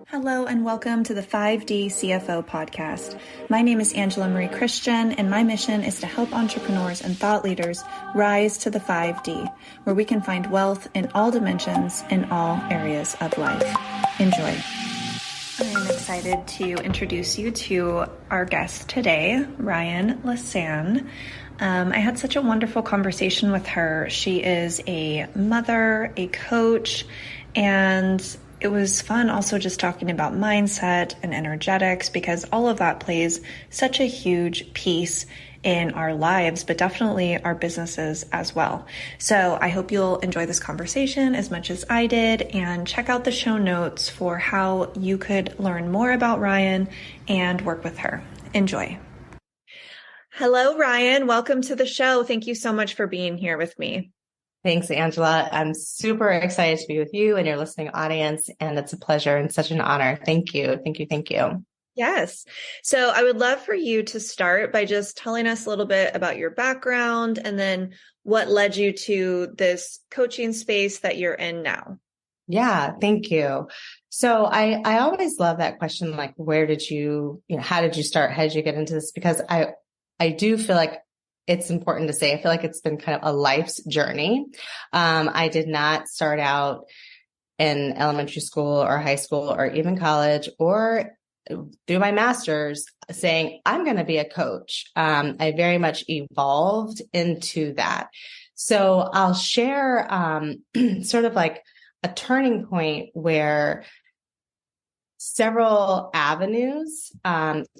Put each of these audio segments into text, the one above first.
Hello and welcome to the 5D CFO podcast. My name is Angela Marie Christian, and my mission is to help entrepreneurs and thought leaders rise to the 5D, where we can find wealth in all dimensions in all areas of life. Enjoy. I am excited to introduce you to our guest today, Ryan Lasan. I had such a wonderful conversation with her. She is a mother, a coach, and it was fun also just talking about mindset and energetics, because all of that plays such a huge piece in our lives, but definitely our businesses as well. So I hope you'll enjoy this conversation as much as I did, and check out the show notes for how you could learn more about Ryan and work with her. Enjoy. Hello, Ryan. Welcome to the show. Thank you so much for being here with me. Thanks, Angela. I'm super excited to be with you and your listening audience, and it's a pleasure and such an honor. Thank you. Thank you. Thank you. Yes. So I would love for you to start by just telling us a little bit about your background and then what led you to this coaching space that you're in now. Yeah, thank you. So I always love that question, like, where did how did you start? How did you get into this? Because I do feel like it's important to say, I feel like it's been kind of a life's journey. I did not start out in elementary school or high school or even college or through my master's saying, I'm going to be a coach. I very much evolved into that. So I'll share sort of like a turning point where several avenues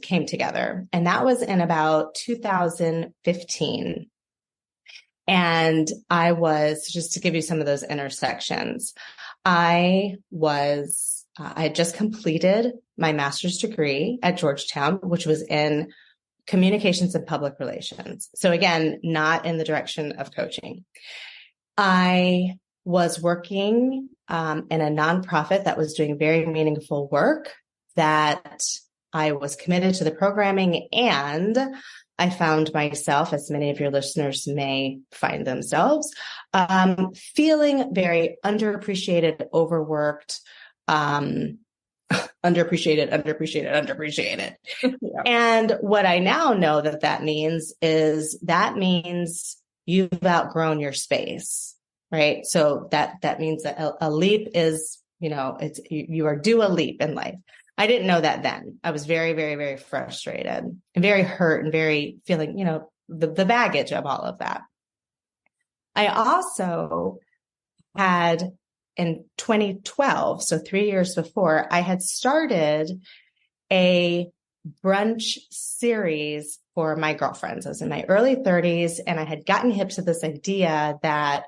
came together. And that was in about 2015. And I was, just to give you some of those intersections, I had just completed my master's degree at Georgetown, which was in communications and public relations. So again, not in the direction of coaching. I was working in a nonprofit that was doing very meaningful work, that I was committed to the programming, and I found myself, as many of your listeners may find themselves, feeling very underappreciated, overworked, underappreciated. Yeah. And what I now know that means you've outgrown your space. Right. So that means that a leap is, you are due a leap in life. I didn't know that then. I was very, very, very frustrated and very hurt and very feeling, the baggage of all of that. I also had in 2012, so 3 years before, I had started a brunch series for my girlfriends. I was in my early 30s and I had gotten hip to this idea that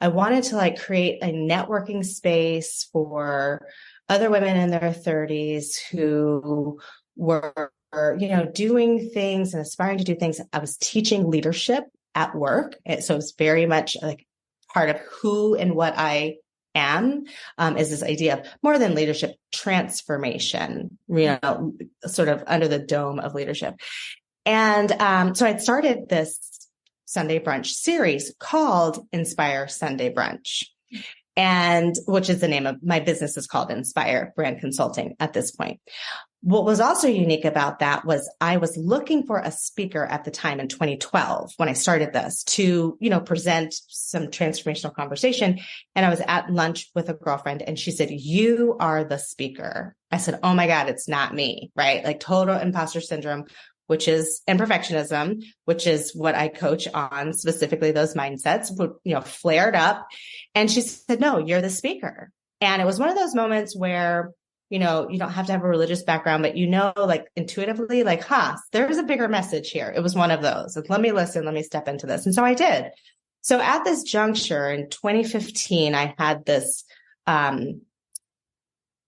I wanted to create a networking space for other women in their 30s who were, doing things and aspiring to do things. I was teaching leadership at work. So it's very much like part of who and what I am, is this idea of more than leadership, transformation, sort of under the dome of leadership. And so I'd started this Sunday brunch series called Inspire Sunday Brunch, and which is the name of my business, is called Inspire Brand Consulting at this point. What was also unique about that was I was looking for a speaker at the time in 2012 when I started this to, present some transformational conversation. And I was at lunch with a girlfriend and she said, "You are the speaker." I said, "Oh my God, it's not me," right? Like total imposter syndrome, and perfectionism, which is what I coach on, specifically those mindsets, flared up. And she said, "No, you're the speaker." And it was one of those moments where, you don't have to have a religious background, but intuitively, there's a bigger message here. It was one of those. Like, let me listen, let me step into this. And so I did. So at this juncture in 2015, I had this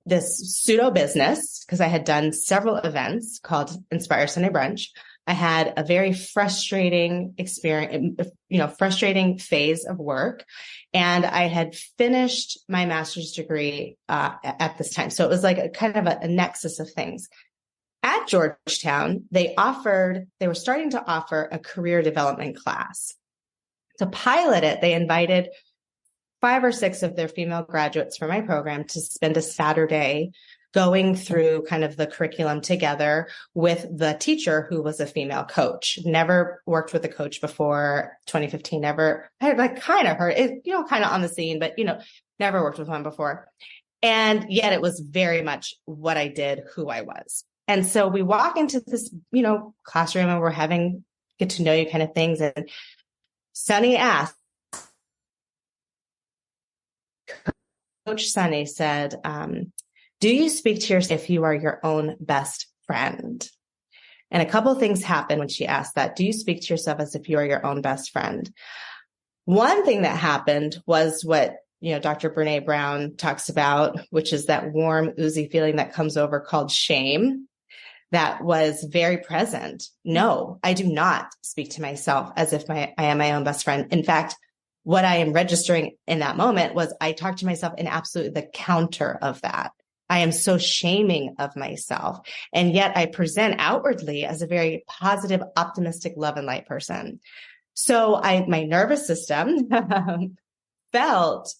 pseudo business because I had done several events called Inspire Sunday Brunch. I had a very frustrating experience, frustrating phase of work. And I had finished my master's degree at this time. So it was like a kind of a nexus of things. At Georgetown, they were starting to offer a career development class. To pilot it, they invited 5 or 6 of their female graduates from my program to spend a Saturday going through kind of the curriculum together with the teacher who was a female coach. Never worked with a coach before 2015, never. I had like kind of heard it, kind of on the scene, but, never worked with one before. And yet it was very much what I did, who I was. And so we walk into this, classroom and we're having get to know you kind of things. And Sunny asked, Coach Sunny said, do you speak to yourself if you are your own best friend? And a couple of things happened when she asked that. Do you speak to yourself as if you are your own best friend? One thing that happened was what, Dr. Brene Brown talks about, which is that warm, oozy feeling that comes over called shame. That was very present. No, I do not speak to myself as if I am my own best friend. In fact, what I am registering in that moment was I talk to myself in absolutely the counter of that. I am so shaming of myself. And yet I present outwardly as a very positive, optimistic, love and light person. So my nervous system felt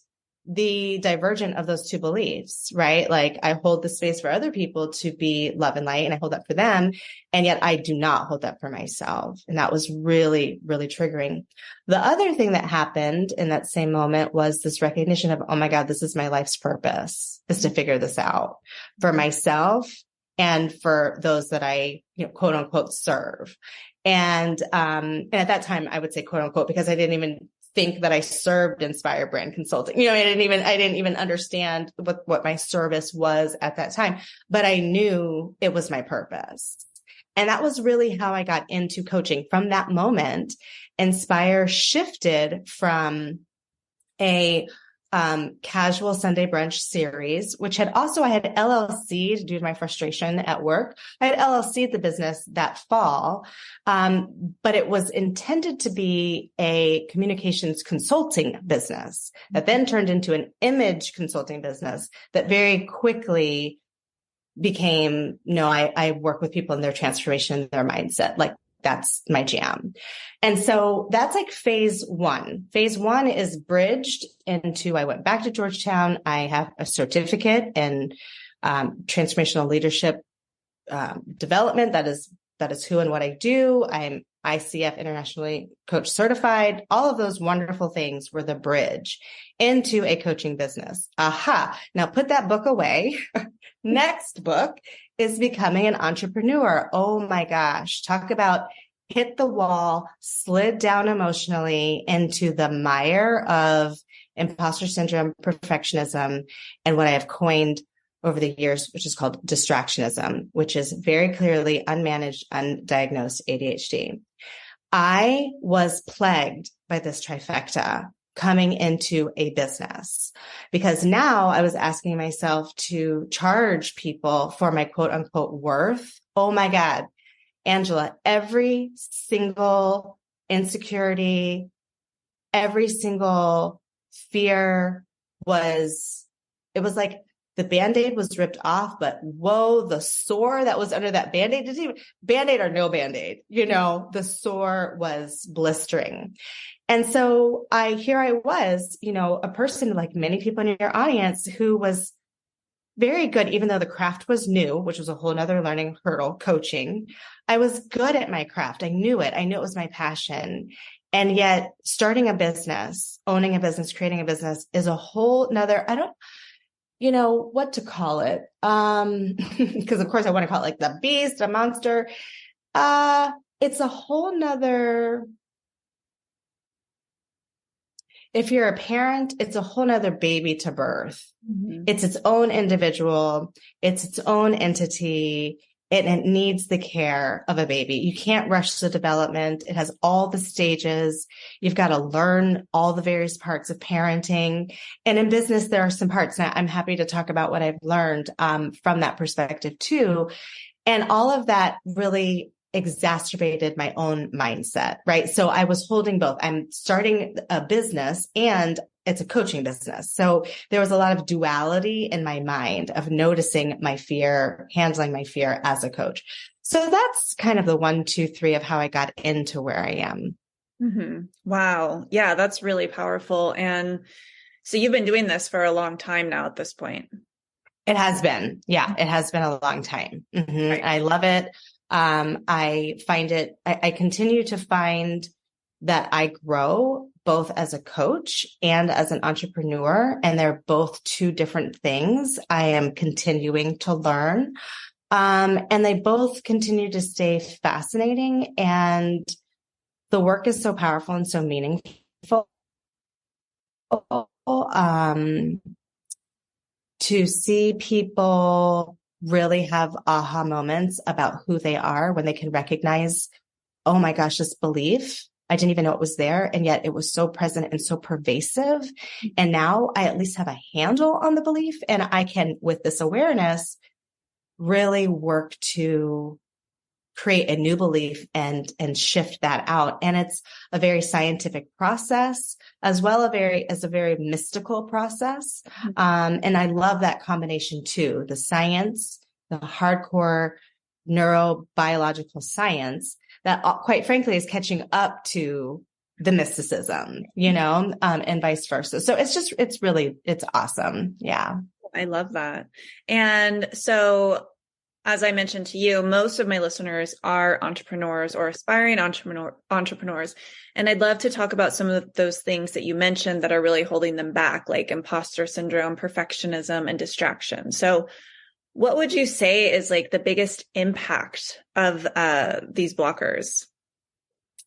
the divergent of those two beliefs, right? Like I hold the space for other people to be love and light and I hold that for them. And yet I do not hold that for myself. And that was really, really triggering. The other thing that happened in that same moment was this recognition of, oh my God, this is my life's purpose, is to figure this out for myself and for those that I, quote unquote, serve. And at that time I would say quote unquote, because I didn't even think that I served Inspire Brand Consulting. I didn't even understand what my service was at that time, but I knew it was my purpose. And that was really how I got into coaching. From that moment, Inspire shifted from a casual Sunday brunch series, which I had LLC'd due to my frustration at work. I had LLC'd the business that fall, but it was intended to be a communications consulting business that then turned into an image consulting business that very quickly became, I work with people in their transformation, their mindset. Like that's my jam. And so that's like phase one. Phase one is bridged into, I went back to Georgetown. I have a certificate in transformational leadership development. That is who and what I do. I'm ICF internationally coach certified. All of those wonderful things were the bridge into a coaching business. Aha. Now put that book away. Next book is becoming an entrepreneur. Oh my gosh. Talk about hit the wall, slid down emotionally into the mire of imposter syndrome, perfectionism, and what I have coined over the years, which is called distractionism, which is very clearly unmanaged, undiagnosed ADHD. I was plagued by this trifecta coming into a business because now I was asking myself to charge people for my quote unquote worth. Oh my God, Angela, every single insecurity, every single fear it was like the Band-Aid was ripped off, but whoa, the sore that was under that Band-Aid didn't even, Band-Aid or no Band-Aid, the sore was blistering. And so here I was, a person like many people in your audience who was very good, even though the craft was new, which was a whole nother learning hurdle, coaching. I was good at my craft. I knew it. I knew it was my passion. And yet starting a business, owning a business, creating a business is a whole nother, I don't, what to call it. Because of course I want to call it like the beast, a monster. It's a whole nother, if you're a parent, it's a whole nother baby to birth. Mm-hmm. It's its own individual. It's its own entity. It needs the care of a baby. You can't rush the development. It has all the stages. You've got to learn all the various parts of parenting. And in business, there are some parts. Now, I'm happy to talk about what I've learned from that perspective too. And all of that really exacerbated my own mindset, right? So I was holding both. I'm starting a business and it's a coaching business. So there was a lot of duality in my mind of noticing my fear, handling my fear as a coach. So that's kind of the 1, 2, 3 of how I got into where I am. Mm-hmm. Wow. Yeah, that's really powerful. And so you've been doing this for a long time now at this point. It has been. Yeah, it has been a long time. Right. I love it. I continue to find that I grow both as a coach and as an entrepreneur, and they're both two different things I am continuing to learn. And they both continue to stay fascinating, and the work is so powerful and so meaningful. Um, to see people really have aha moments about who they are when they can recognize, oh my gosh, this belief, I didn't even know it was there. And yet it was so present and so pervasive. And now I at least have a handle on the belief, and I can, with this awareness, really work to create a new belief and shift that out. And it's a very scientific process as well as a very mystical process. And I love that combination too, the science, the hardcore neurobiological science that quite frankly is catching up to the mysticism, and vice versa. So it's awesome. Yeah. I love that. And so, as I mentioned to you, most of my listeners are entrepreneurs or aspiring entrepreneurs. And I'd love to talk about some of those things that you mentioned that are really holding them back, like imposter syndrome, perfectionism, and distraction. So what would you say is like the biggest impact of these blockers?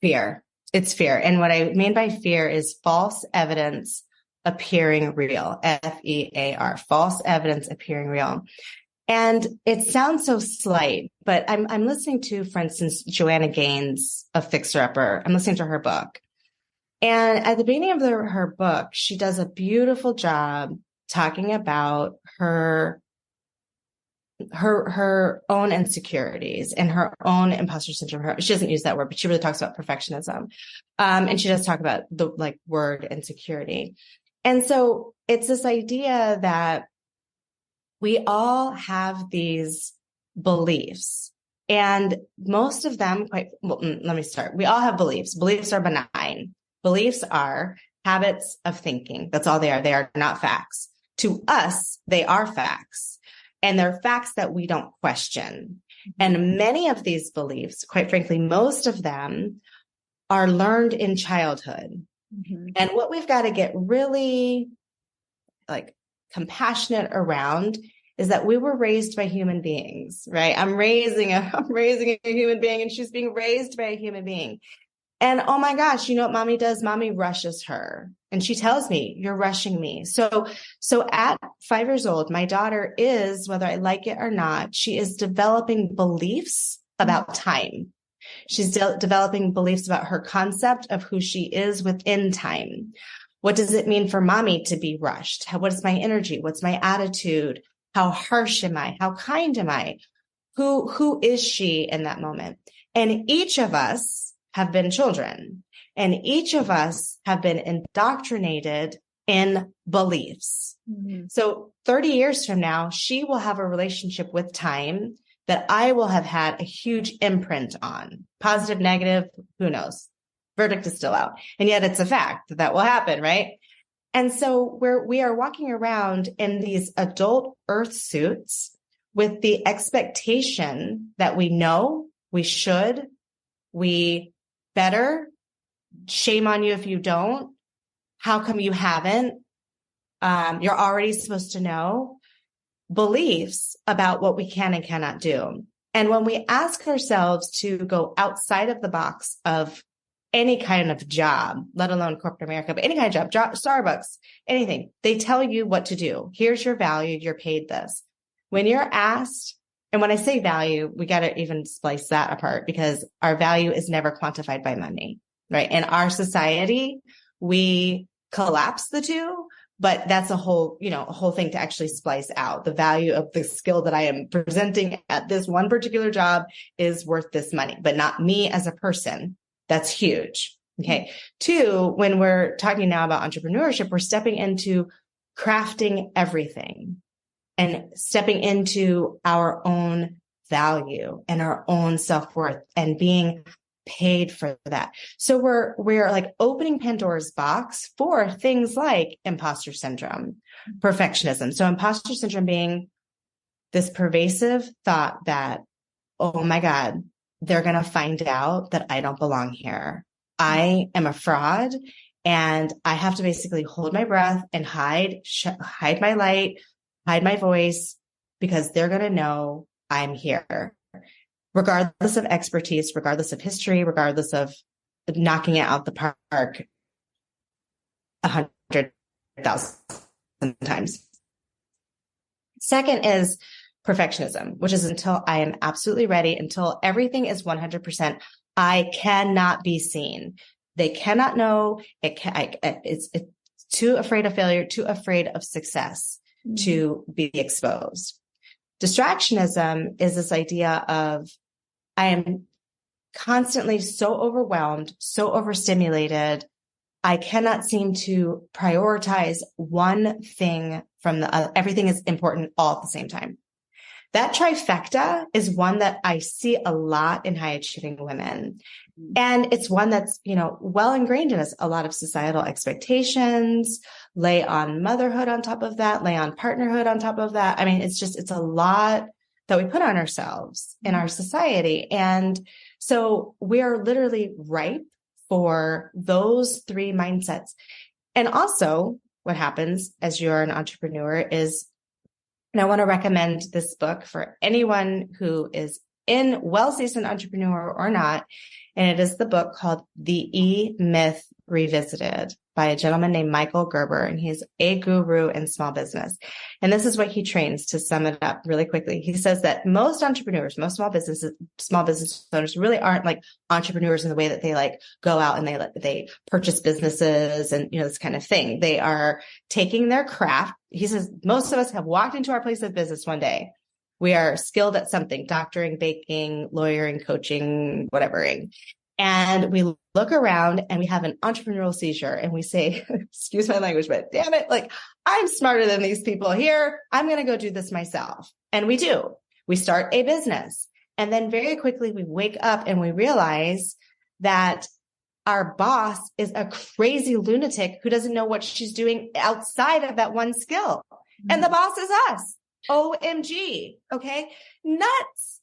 Fear. It's fear. And what I mean by fear is false evidence appearing real, FEAR, false evidence appearing real. And it sounds so slight, but I'm listening to, for instance, Joanna Gaines of Fixer Upper. I'm listening to her book. And at the beginning of her book, she does a beautiful job talking about her own insecurities and her own imposter syndrome. She doesn't use that word, but she really talks about perfectionism. And she does talk about the word insecurity. And so it's this idea that we all have these beliefs, and most of them let me start. We all have beliefs. Beliefs are benign. Beliefs are habits of thinking. That's all they are. They are not facts. To us, they are facts, and they're facts that we don't question. And many of these beliefs, quite frankly, most of them are learned in childhood. Mm-hmm. And what we've got to get really compassionate around is that we were raised by human beings, right? I'm raising a human being, and she's being raised by a human being. And oh my gosh, you know what mommy does? Mommy rushes her. And she tells me, you're rushing me. So at 5 years old, my daughter is, whether I like it or not, she is developing beliefs about time. She's developing beliefs about her concept of who she is within time. What does it mean for mommy to be rushed? What is my energy? What's my attitude? How harsh am I? How kind am I? Who is she in that moment? And each of us have been children, and each of us have been indoctrinated in beliefs. Mm-hmm. So 30 years from now, she will have a relationship with time that I will have had a huge imprint on. Positive, negative, who knows? Verdict is still out. And yet it's a fact that will happen, right? And so we are walking around in these adult earth suits with the expectation that we know, we should, we better, shame on you if you don't. How come you haven't? You're already supposed to know. Beliefs about what we can and cannot do. And when we ask ourselves to go outside of the box of any kind of job, let alone corporate America, but any kind of job, Starbucks, anything, they tell you what to do. Here's your value. You're paid this. When you're asked, and when I say value, we got to even splice that apart, because our value is never quantified by money, right? In our society, we collapse the two, but that's a whole thing to actually splice out. The value of the skill that I am presenting at this one particular job is worth this money, but not me as a person. That's huge. Okay. 2, when we're talking now about entrepreneurship, we're stepping into crafting everything and stepping into our own value and our own self-worth and being paid for that. So we're like opening Pandora's box for things like imposter syndrome, perfectionism. So imposter syndrome being, this pervasive thought that, oh my God, they're going to find out that I don't belong here. I am a fraud, and I have to basically hold my breath and hide my light, hide my voice, because they're going to know I'm here, regardless of expertise, regardless of history, regardless of knocking it out the park 100,000 times. Second is perfectionism, which is until I am absolutely ready, until everything is 100%, I cannot be seen. They cannot know. It's too afraid of failure, too afraid of success to be exposed. Distractionism is this idea of I am constantly so overwhelmed, so overstimulated. I cannot seem to prioritize one thing from the other. Everything is important all at the same time. That trifecta is one that I see a lot in high achieving women. And it's one that's, well ingrained in us. A lot of societal expectations, lay on motherhood on top of that, lay on partnerhood on top of that. I mean, it's a lot that we put on ourselves in our society. And so we are literally ripe for those three mindsets. And also what happens as you're an entrepreneur is, and I want to recommend this book for anyone who is in well-seasoned entrepreneur or not. And it is the book called The E-Myth Revisited by a gentleman named Michael Gerber. And he's a guru in small business. And this is what he trains, to sum it up really quickly. He says that most entrepreneurs, most small business owners really aren't like entrepreneurs in the way that they like go out and they purchase businesses and, this kind of thing. They are taking their craft. He says most of us have walked into our place of business one day. We are skilled at something, doctoring, baking, lawyering, coaching, whatevering. And we look around and we have an entrepreneurial seizure and we say, excuse my language, but damn it, like I'm smarter than these people here. I'm going to go do this myself. And we do. We start a business. And then very quickly we wake up and we realize that our boss is a crazy lunatic who doesn't know what she's doing outside of that one skill. Mm-hmm. And the boss is us. OMG. Okay. Nuts.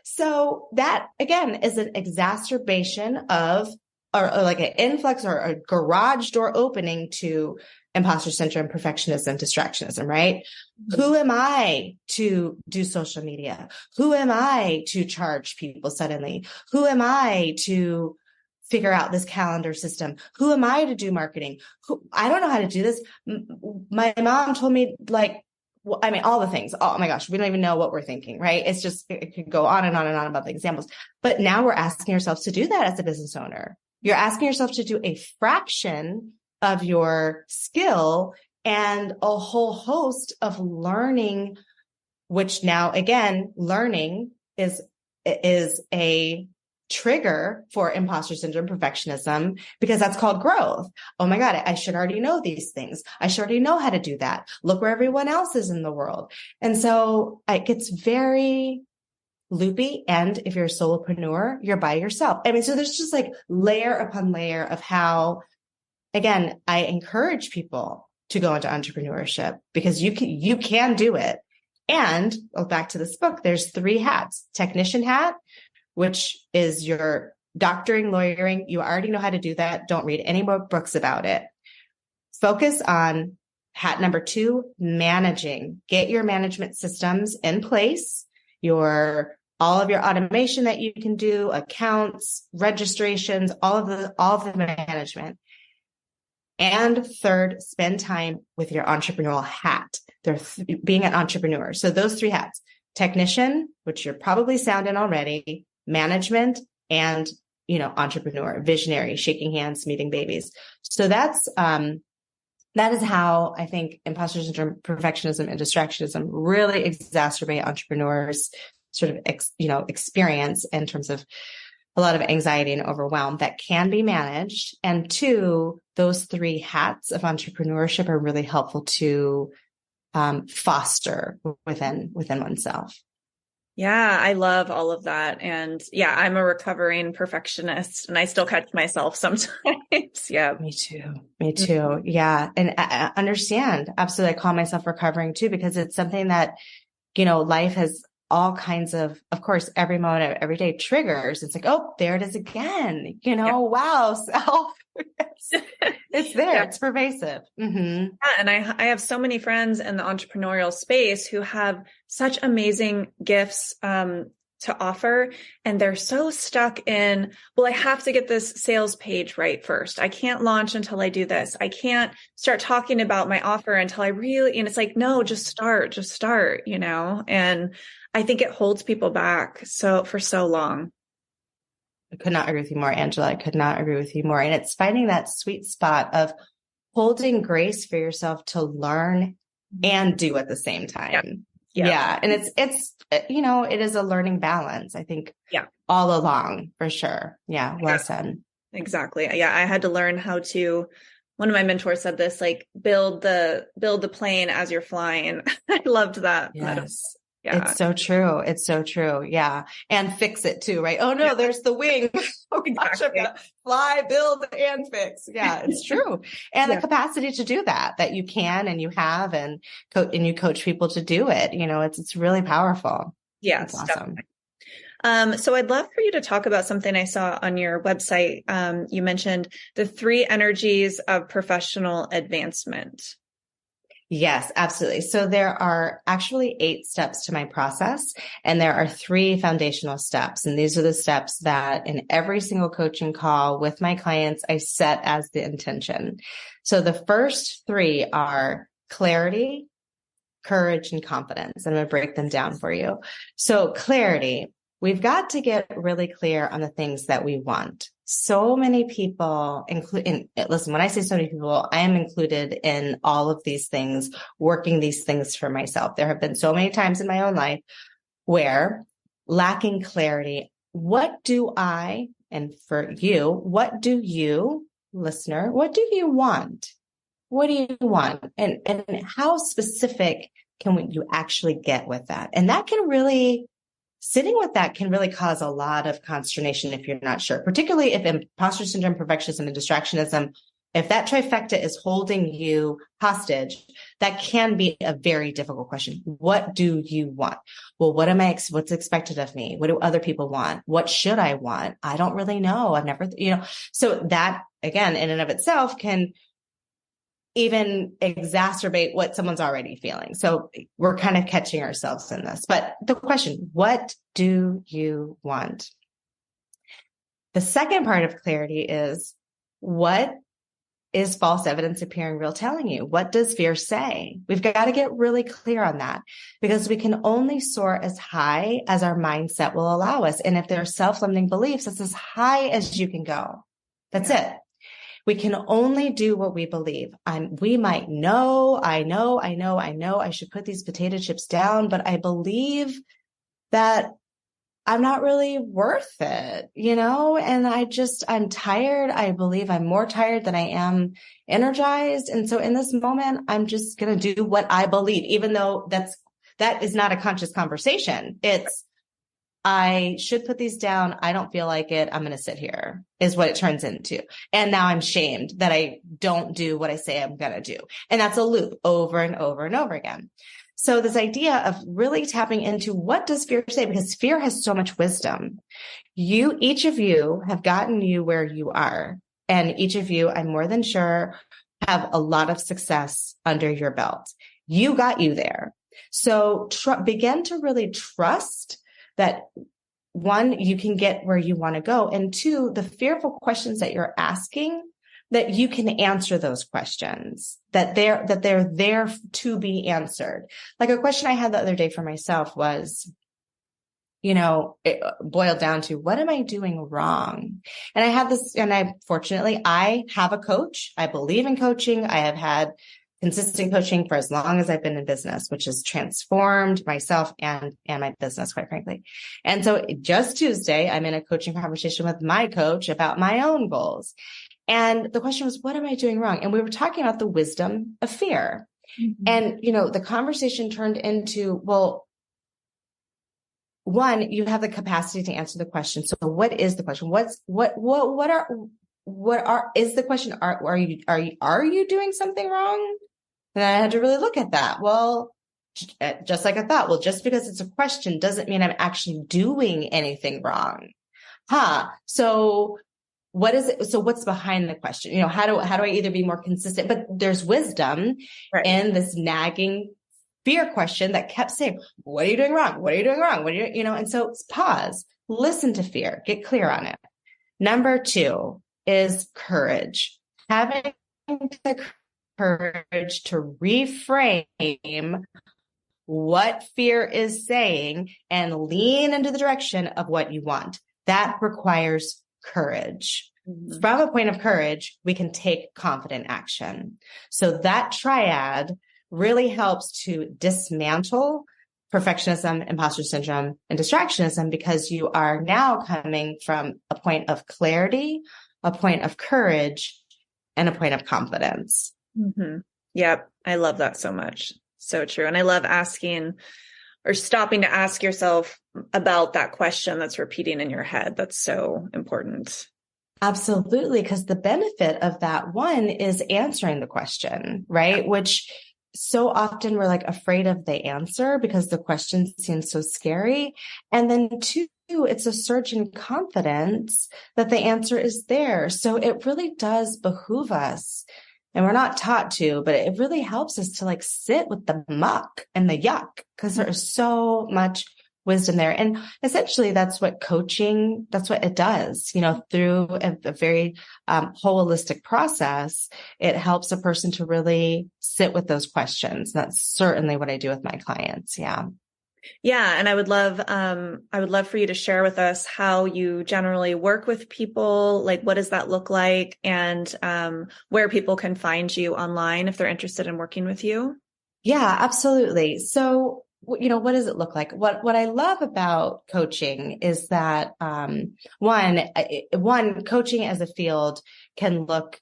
So that again is an exacerbation of, or like an influx or a garage door opening to imposter syndrome, perfectionism, distractionism, right? Mm-hmm. Who am I to do social media? Who am I to charge people suddenly? Who am I to figure out this calendar system? Who am I to do marketing? I don't know how to do this. My mom told me all the things. Oh my gosh, we don't even know what we're thinking, right? It's just, it could go on and on and on about the examples. But now we're asking ourselves to do that as a business owner. You're asking yourself to do a fraction of your skill and a whole host of learning, which now again, learning is a trigger for imposter syndrome, perfectionism, because that's called growth. Oh my God, I should already know these things. I should already know how to do that. Look where everyone else is in the world. And so it gets very loopy. And if you're a solopreneur, you're by yourself. I mean, so there's just like layer upon layer of how, again, I encourage people to go into entrepreneurship because you can do it. And back to this book, there's 3 hats: technician hat, which is your doctoring, lawyering. You already know how to do that. Don't read any more books about it. Focus on hat number 2, managing. Get your management systems in place, all of your automation that you can do, accounts, registrations, all of the management. And third, spend time with your entrepreneurial hat. Being an entrepreneur. So those 3 hats: technician, which you're probably sounding already, management, and, entrepreneur, visionary, shaking hands, meeting babies. So that is how I think imposter syndrome, perfectionism, and distractionism really exacerbate entrepreneurs' sort of, experience in terms of a lot of anxiety and overwhelm that can be managed. And 2, those 3 hats of entrepreneurship are really helpful to foster within oneself. Yeah, I love all of that. And yeah, I'm a recovering perfectionist and I still catch myself sometimes. Yeah. Me too. Yeah. And I understand. Absolutely. I call myself recovering too, because it's something that life has all kinds of course, every moment of every day triggers. It's like, oh, there it is again, wow, self. It's there. Yeah. It's pervasive. Mm-hmm. Yeah, and I have so many friends in the entrepreneurial space who have such amazing gifts to offer, and they're so stuck in, well, I have to get this sales page right first. I can't launch until I do this. I can't start talking about my offer until I really, and it's like, no, just start, and I think it holds people back for so long. I could not agree with you more, Angela. I could not agree with you more. And it's finding that sweet spot of holding grace for yourself to learn and do at the same time. Yeah. And it's, it is a learning balance, I think, all along, for sure. Yeah. Well said. Exactly. Yeah. I had to learn how to, one of my mentors said this, like, build the plane as you're flying. I loved that. Yes. Yeah. It's so true. It's so true. Yeah. And fix it too, right? Oh no, there's the wing. Oh gosh, I've got to fly, build, and fix. Yeah, it's true. And the capacity to do that you can, and you have, and you coach people to do it. It's really powerful. Yeah. It's awesome. So I'd love for you to talk about something I saw on your website. You mentioned the 3 energies of professional advancement. Yes, absolutely. So there are actually 8 steps to my process, and there are 3 foundational steps. And these are the steps that in every single coaching call with my clients, I set as the intention. So the first 3 are clarity, courage, and confidence. I'm going to break them down for you. So clarity, we've got to get really clear on the things that we want. So many people listen, when I say so many people, I am included in all of these things, working these things for myself. There have been so many times in my own life where lacking clarity, and for you, what do you, listener, what do you want? What do you want? And how specific can you actually get with that? And that can really, sitting with that can really cause a lot of consternation if you're not sure, particularly if imposter syndrome, perfectionism, and distractionism, if that trifecta is holding you hostage, that can be a very difficult question. What do you want? Well, what's expected of me? What do other people want? What should I want? I don't really know. I've never, so that again, in and of itself can even exacerbate what someone's already feeling. So we're kind of catching ourselves in this. But the question, what do you want? The second part of clarity is, what is false evidence appearing real telling you? What does fear say? We've got to get really clear on that, because we can only soar as high as our mindset will allow us. And if there are self-limiting beliefs, it's as high as you can go. That's it. We can only do what we believe. We might know, I know, I should put these potato chips down, but I believe that I'm not really worth it, and I'm tired. I believe I'm more tired than I am energized. And so in this moment, I'm just going to do what I believe, even though that is not a conscious conversation. It's, I should put these down. I don't feel like it. I'm going to sit here, is what it turns into. And now I'm shamed that I don't do what I say I'm going to do. And that's a loop over and over and over again. So this idea of really tapping into, what does fear say? Because fear has so much wisdom. Each of you have gotten you where you are. And each of you, I'm more than sure, have a lot of success under your belt. You got you there. So begin to really trust that, 1, you can get where you want to go. And 2, the fearful questions that you're asking, that you can answer those questions, that they're there to be answered. Like a question I had the other day for myself was, it boiled down to, what am I doing wrong? And I have this, and fortunately, I have a coach. I believe in coaching. I have had consistent coaching for as long as I've been in business, which has transformed myself and my business, quite frankly. And so just Tuesday, I'm in a coaching conversation with my coach about my own goals. And the question was, what am I doing wrong? And we were talking about the wisdom of fear. Mm-hmm. And, the conversation turned into, well, 1, you have the capacity to answer the question. So what is the question? Is the question? Are you doing something wrong? And I had to really look at that. Well, just like I thought, well, just because it's a question doesn't mean I'm actually doing anything wrong. So what is it? So what's behind the question? How do I either be more consistent, but there's wisdom in this nagging fear question that kept saying, what are you doing wrong? What are you doing wrong? What are you, and so pause, listen to fear, get clear on it. Number 2 is courage. Having the courage to reframe what fear is saying and lean into the direction of what you want. That requires courage. Mm-hmm. From a point of courage, we can take confident action. So that triad really helps to dismantle perfectionism, imposter syndrome, and distractionism, because you are now coming from a point of clarity, a point of courage, and a point of confidence. Mm-hmm. Yep. I love that so much. So true. And I love asking or stopping to ask yourself about that question that's repeating in your head. That's so important. Absolutely. Because the benefit of that, one, is answering the question, right? Which so often we're like afraid of the answer because the question seems so scary. And then 2, it's a surge in confidence that the answer is there. So it really does behoove us. And we're not taught to, but it really helps us to like sit with the muck and the yuck, because there's so much wisdom there. And essentially that's what coaching, that's what it does, through a very holistic process. It helps a person to really sit with those questions. That's certainly what I do with my clients. Yeah. Yeah. And I would love for you to share with us how you generally work with people. Like, what does that look like? And where people can find you online if they're interested in working with you? Yeah, absolutely. So, what does it look like? What I love about coaching is that, one, coaching as a field can look,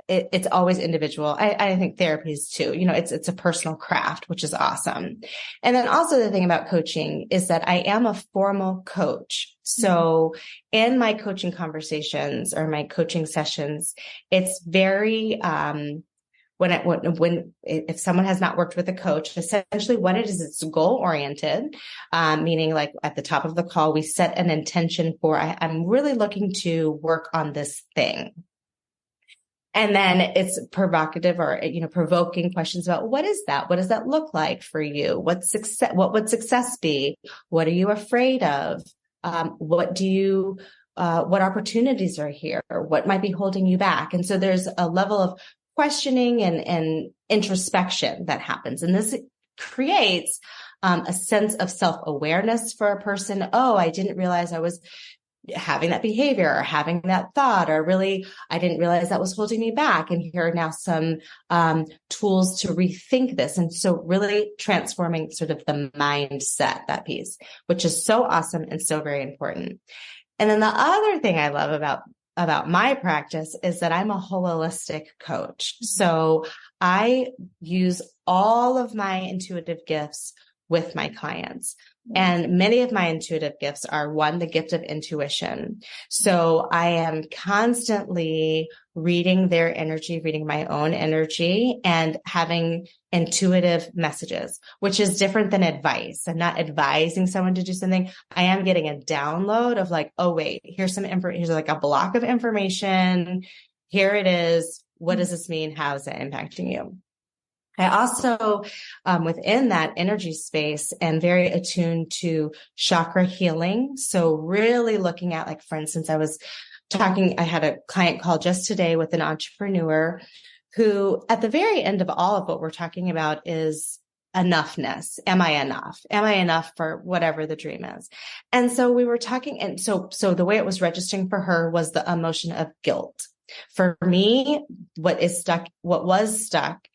it's always individual. I think therapy is too, it's a personal craft, which is awesome. And then also the thing about coaching is that I am a formal coach. So in my coaching conversations or my coaching sessions, it's very, if someone has not worked with a coach, essentially what it is, it's goal oriented, meaning like at the top of the call, we set an intention for, I'm really looking to work on this thing. And then it's provocative or, provoking questions about what is that? What does that look like for you? What would success be? What are you afraid of? What opportunities are here? What might be holding you back? And so there's a level of questioning and introspection that happens. And this creates a sense of self-awareness for a person. Oh, I didn't realize I was having that behavior or having that thought, or really, I didn't realize that was holding me back. And here are now some tools to rethink this. And so really transforming sort of the mindset, that piece, which is so awesome and so very important. And then the other thing I love about my practice is that I'm a holistic coach. So I use all of my intuitive gifts with my clients. And many of my intuitive gifts are, one, the gift of intuition. So I am constantly reading their energy, reading my own energy, and having intuitive messages, which is different than advice. I'm not advising someone to do something. I am getting a download of like, oh, wait, here's like a block of information. Here it is. What does this mean? How is it impacting you? I also, within that energy space, am very attuned to chakra healing. So really looking at, like, for instance, I had a client call just today with an entrepreneur who, at the very end of all of what we're talking about, is enoughness. Am I enough? Am I enough for whatever the dream is? And so we were talking, and so the way it was registering for her was the emotion of guilt. For me, what was stuck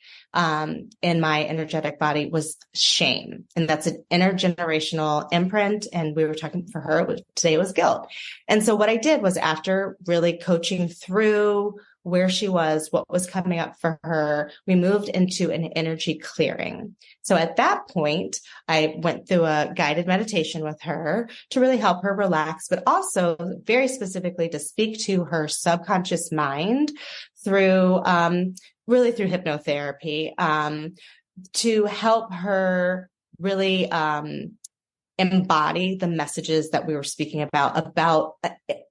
in my energetic body was shame. And that's an intergenerational imprint. And we were talking, for her, today was guilt. And so what I did was, after really coaching through where she was, what was coming up for her, we moved into an energy clearing. So at that point, I went through a guided meditation with her to really help her relax, but also very specifically to speak to her subconscious mind through, really through hypnotherapy, to help her really, embody the messages that we were speaking about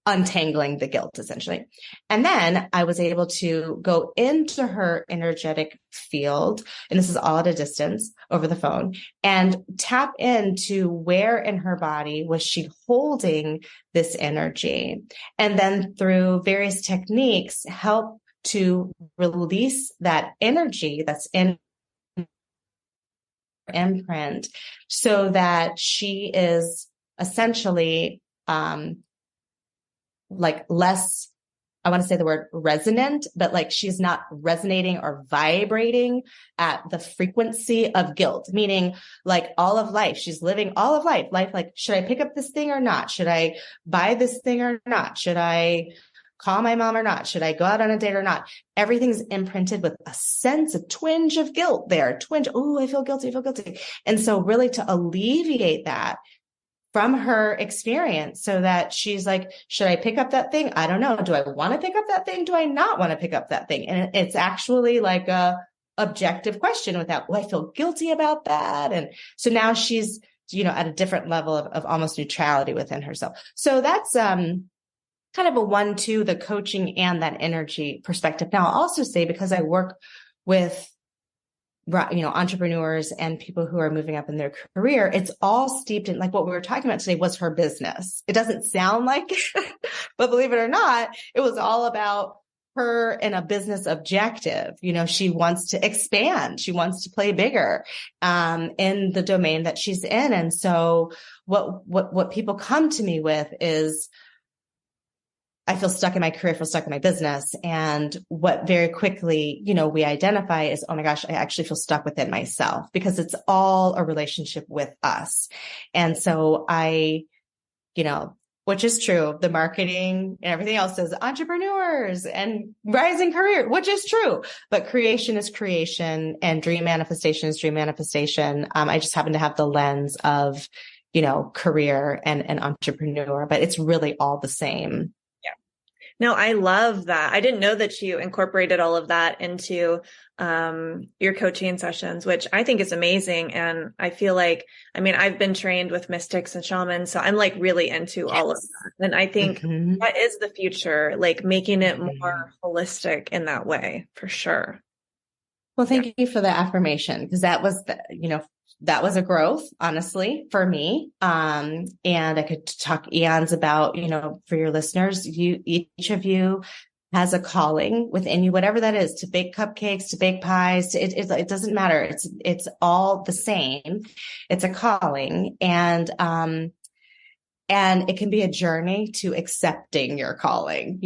untangling the guilt, essentially. And then I was able to go into her energetic field, and this is all at a distance over the phone, and tap into where in her body was she holding this energy. And then through various techniques, help to release that energy that's in imprint so that she is essentially like less, I want to say the word resonant, but like she's not resonating or vibrating at the frequency of guilt, meaning like all of life, she's living all of life, like, should I pick up this thing or not? Should I buy this thing or not? Should I call my mom or not? Should I go out on a date or not? Everything's imprinted with a sense, a twinge of guilt there. Twinge. Oh, I feel guilty. I feel guilty. And so really to alleviate that from her experience so that she's like, should I pick up that thing? I don't know. Do I want to pick up that thing? Do I not want to pick up that thing? And it's actually like a objective question without, oh, I feel guilty about that. And so now she's, at a different level of almost neutrality within herself. So that's, kind of a 1-2, the coaching and that energy perspective. Now, I'll also say, because I work with, entrepreneurs and people who are moving up in their career, it's all steeped in, like what we were talking about today was her business. It doesn't sound like it, but believe it or not, it was all about her and a business objective. She wants to expand. She wants to play bigger, in the domain that she's in. And so what people come to me with is, I feel stuck in my career, I feel stuck in my business. And what very quickly, we identify is, oh my gosh, I actually feel stuck within myself, because it's all a relationship with us. And so which is true, the marketing and everything else says entrepreneurs and rising career, which is true, but creation is creation and dream manifestation is dream manifestation. I just happen to have the lens of, career and entrepreneur, but it's really all the same. No, I love that. I didn't know that you incorporated all of that into your coaching sessions, which I think is amazing. And I feel like, I've been trained with mystics and shamans, so I'm like really into all of that. And I think that is the future, like making it more holistic in that way, for sure. Well, thank you for the affirmation, because that was that was a growth, honestly, for me. And I could talk eons about, for your listeners, each of you has a calling within you, whatever that is, to bake cupcakes, to bake pies. It doesn't matter. It's all the same. It's a calling. And it can be a journey to accepting your calling.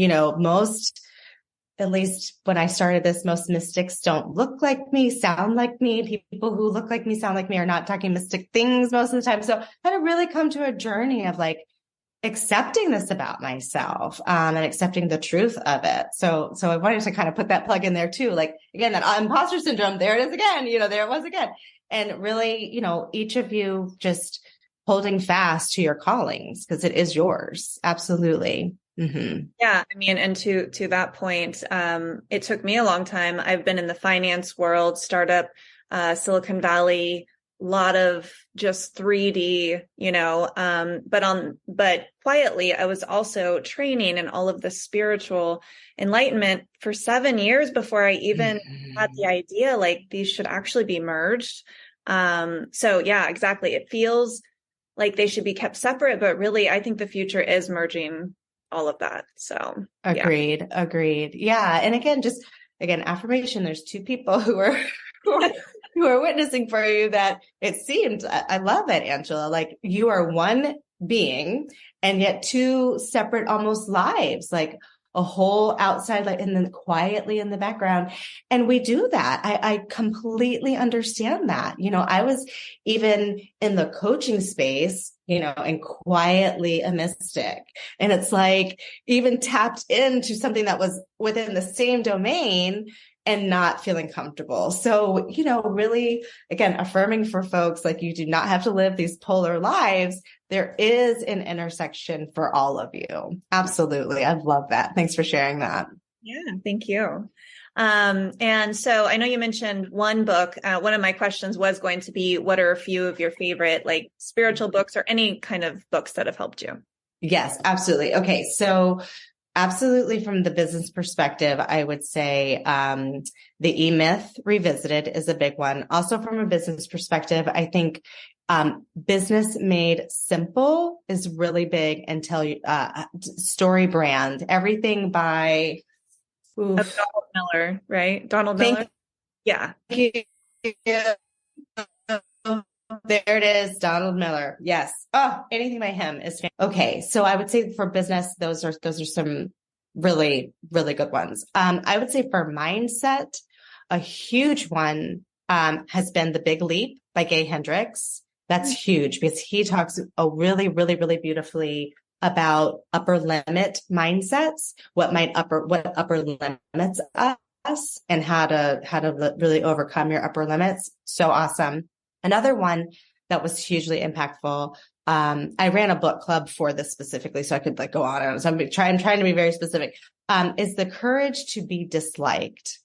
At least when I started this, most mystics don't look like me, sound like me. People who look like me, sound like me are not talking mystic things most of the time. So I had to really come to a journey of like accepting this about myself, and accepting the truth of it. So I wanted to kind of put that plug in there too. Like, again, that imposter syndrome, there it is again, there it was again. And really, each of you just holding fast to your callings, because it is yours. Absolutely. Mm-hmm. Yeah. And to that point, it took me a long time. I've been in the finance world, startup, Silicon Valley, a lot of just 3D, but quietly, I was also training in all of the spiritual enlightenment for 7 years before I even had the idea, like these should actually be merged. So yeah, exactly. It feels like they should be kept separate, but really, I think the future is merging all of that. So agreed. Yeah. And again, affirmation, there's two people who are witnessing for you that it seemed, I love that, Angela, like you are one being and yet two separate almost lives, like a whole outside, like, and then quietly in the background. And we do that. I completely understand that. I was even in the coaching space, and quietly a mystic. And it's like even tapped into something that was within the same domain and not feeling comfortable. So, really, again, affirming for folks, like you do not have to live these polar lives. There is an intersection for all of you. Absolutely. I love that. Thanks for sharing that. Yeah, thank you. And so I know you mentioned one book. One of my questions was going to be, what are a few of your favorite like spiritual books or any kind of books that have helped you? Yes, absolutely. Okay. So absolutely from the business perspective, I would say the E-Myth Revisited is a big one. Also from a business perspective, I think Business Made Simple is really big, and tell you Story Brand, everything by Donald Miller, right? Donald Miller. Yeah. Thank you. There it is, Donald Miller. Yes. Oh, anything by him is okay. So I would say for business, those are some really, really good ones. I would say for mindset, a huge one has been The Big Leap by Gay Hendricks. That's huge because he talks really, really, really beautifully about upper limit mindsets, what upper limits us, and how to really overcome your upper limits. So awesome. Another one that was hugely impactful. I ran a book club for this specifically, so I could like go on and on. So I'm trying to be very specific. Is The Courage to Be Disliked.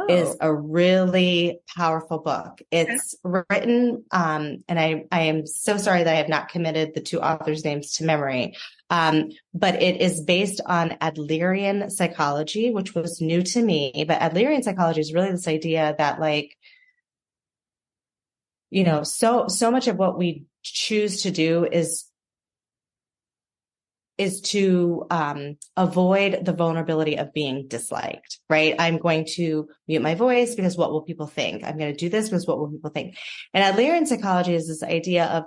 Is a really powerful book. It's written, and I am so sorry that I have not committed the two authors' names to memory. But it is based on Adlerian psychology, which was new to me. But Adlerian psychology is really this idea that like, you know, so much of what we choose to do is to avoid the vulnerability of being disliked, right? I'm going to mute my voice because what will people think? I'm going to do this because what will people think? And Adlerian psychology is this idea of,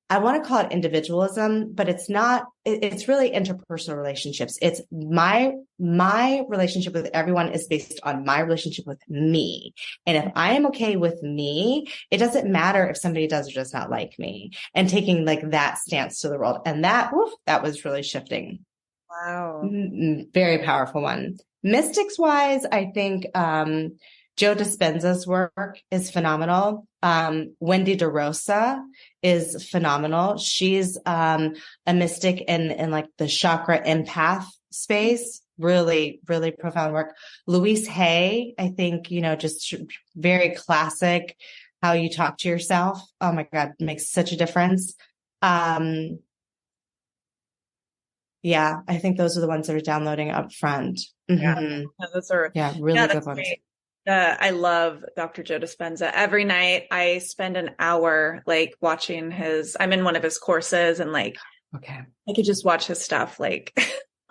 I want to call it individualism, but it's not, it's really interpersonal relationships. It's my relationship with everyone is based on my relationship with me. And if I am okay with me, it doesn't matter if somebody does or does not like me, and taking like that stance to the world. And that was really shifting. Wow. Very powerful one. Mystics wise, I think, Joe Dispenza's work is phenomenal. Wendy DeRosa is phenomenal. She's a mystic in like the chakra empath space. Really, really profound work. Louise Hay, I think, you know, just very classic how you talk to yourself. Oh my God, makes such a difference. Yeah, I think those are the ones that are downloading up front. Mm-hmm. Yeah, those are really good ones. Great. I love Dr. Joe Dispenza. Every night I spend an hour like watching I'm in one of his courses, and like, okay, I could just watch his stuff like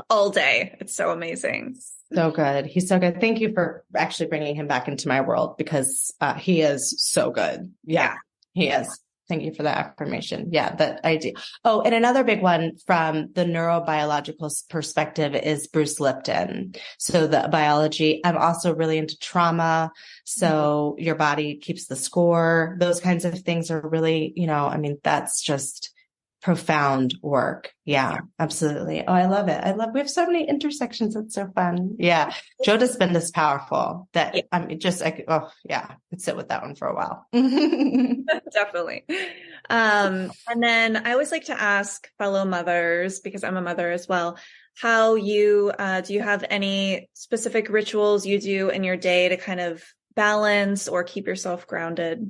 all day. It's so amazing. So good. He's so good. Thank you for actually bringing him back into my world, because he is so good. Yeah, he is. Thank you for that affirmation. Yeah, that idea. Oh, and another big one from the neurobiological perspective is Bruce Lipton. So the biology, I'm also really into trauma. So your body keeps the score. Those kinds of things are really, you know, I mean, that's just profound work. Yeah, absolutely. Oh, I love it. We have so many intersections. It's so fun. Yeah. Joe Dispenza is powerful. That I'm could sit with that one for a while. Definitely. And then I always like to ask fellow mothers, because I'm a mother as well, how you, do you have any specific rituals you do in your day to kind of balance or keep yourself grounded?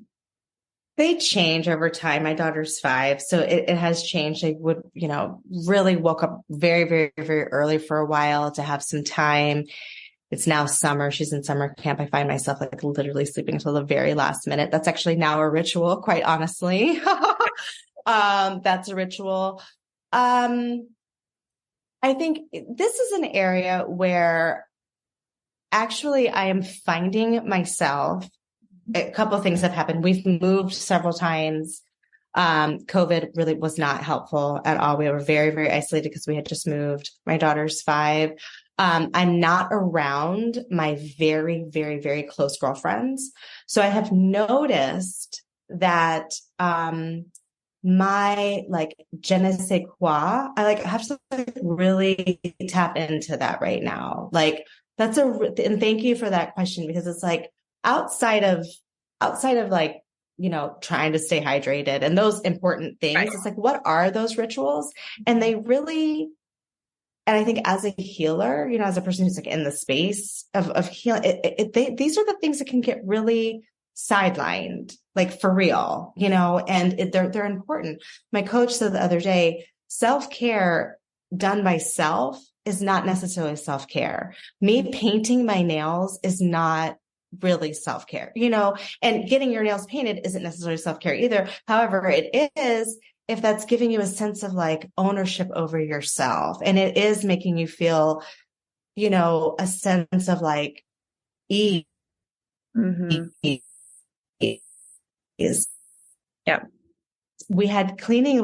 They change over time. My daughter's 5, so it has changed. I would, you know, really woke up very, very, very early for a while to have some time. It's now summer. She's in summer camp. I find myself like literally sleeping until the very last minute. That's actually now a ritual, quite honestly. That's a ritual. I think this is an area where actually I am finding myself. A couple of things have happened. We've moved several times. COVID really was not helpful at all. We were very, very isolated because we had just moved. My daughter's 5. I'm not around my very, very, very close girlfriends. So I have noticed that, my like je ne sais quoi, I have to like really tap into that right now. Like and thank you for that question, because it's like, outside of like, you know, trying to stay hydrated and those important things, right. It's like, what are those rituals? And they really, And I think as a healer, you know, as a person who's like in the space of healing, these are the things that can get really sidelined, like for real, you know, and they're important. My coach said the other day, self-care done by self is not necessarily self-care. Me painting my nails is not really self-care, you know, and getting your nails painted isn't necessarily self-care either. However, it is if that's giving you a sense of like ownership over yourself, and it is making you feel, you know, a sense of like ease. Mm-hmm. Is Yeah. we had cleaning,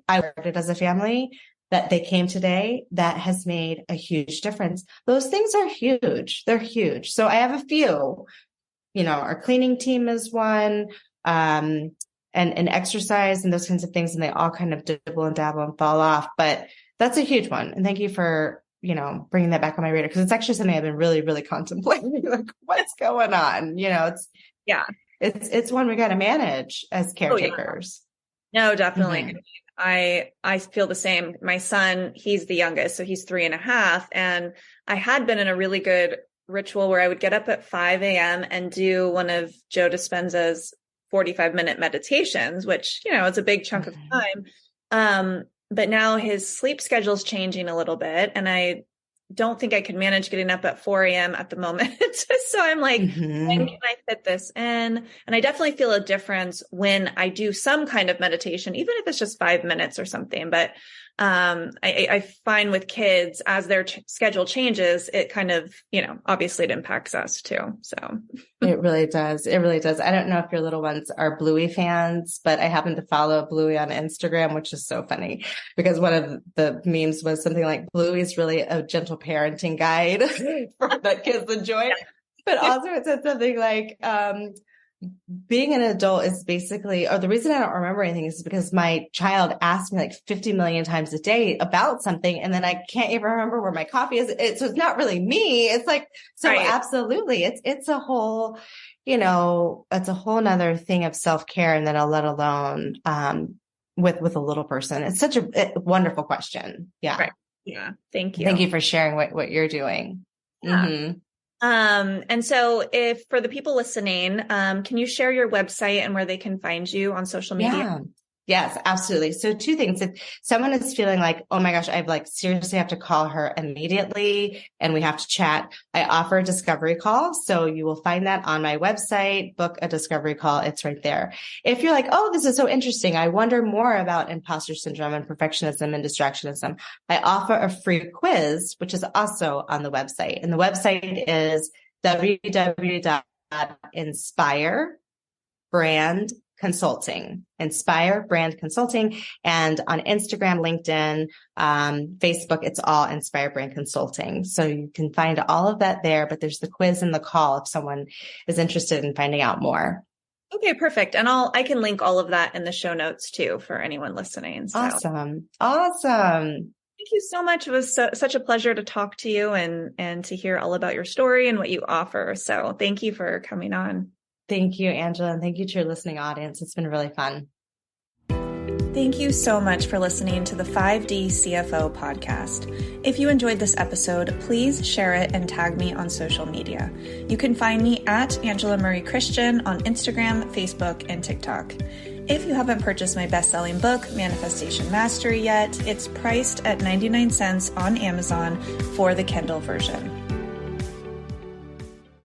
I worked it as a family that they came today that has made a huge difference. Those things are huge. They're huge. So I have a few, you know, our cleaning team is one, and exercise and those kinds of things. And they all kind of dibble and dabble and fall off, but that's a huge one. And thank you for, you know, bringing that back on my radar, because it's actually something I've been really, really contemplating. Like, what's going on? You know, it's one we got to manage as caretakers. No, definitely. Mm-hmm. I feel the same. My son, he's the youngest, so he's 3.5. And I had been in a really good ritual where I would get up at 5 a.m. and do one of Joe Dispenza's 45-minute meditations, which, you know, it's a big chunk of time. But now his sleep schedule's changing a little bit, and I don't think I could manage getting up at 4 a.m. at the moment. So I'm like, when can I fit this in? And I definitely feel a difference when I do some kind of meditation, even if it's just 5 minutes or something. But I find with kids, as their schedule changes, it kind of, you know, obviously it impacts us too. So it really does. It really does. I don't know if your little ones are Bluey fans, but I happen to follow Bluey on Instagram, which is so funny because one of the memes was something like Bluey is really a gentle parenting guide that kids enjoy. But also it said something like, being an adult is basically, or the reason I don't remember anything is because my child asks me like 50 million times a day about something. And then I can't even remember where my coffee is. So it's not really me. It's like, so right. Absolutely. It's a whole, you know, it's a whole nother thing of self-care, and then let alone, with a little person. It's such a wonderful question. Yeah. Right. Yeah. Thank you. Thank you for sharing what you're doing. Yeah. Mm-hmm. And so if for the people listening, can you share your website and where they can find you on social media? Yeah. Yes, absolutely. So 2 things. If someone is feeling like, oh my gosh, I've like seriously have to call her immediately and we have to chat, I offer a discovery call. So you will find that on my website, book a discovery call. It's right there. If you're like, oh, this is so interesting, I wonder more about imposter syndrome and perfectionism and distractionism, I offer a free quiz, which is also on the website. And the website is Inspire Brand Consulting. And on Instagram, LinkedIn, Facebook, it's all Inspire Brand Consulting. So you can find all of that there, but there's the quiz and the call if someone is interested in finding out more. Okay, perfect. And I can link all of that in the show notes too, for anyone listening. So. Awesome. Thank you so much. It was such a pleasure to talk to you and to hear all about your story and what you offer. So thank you for coming on. Thank you, Angela, and thank you to your listening audience. It's been really fun. Thank you so much for listening to the 5D CFO podcast. If you enjoyed this episode, please share it and tag me on social media. You can find me at Angela Marie Christian on Instagram, Facebook, and TikTok. If you haven't purchased my best-selling book, Manifestation Mastery, yet, it's priced at 99 cents on Amazon for the Kindle version.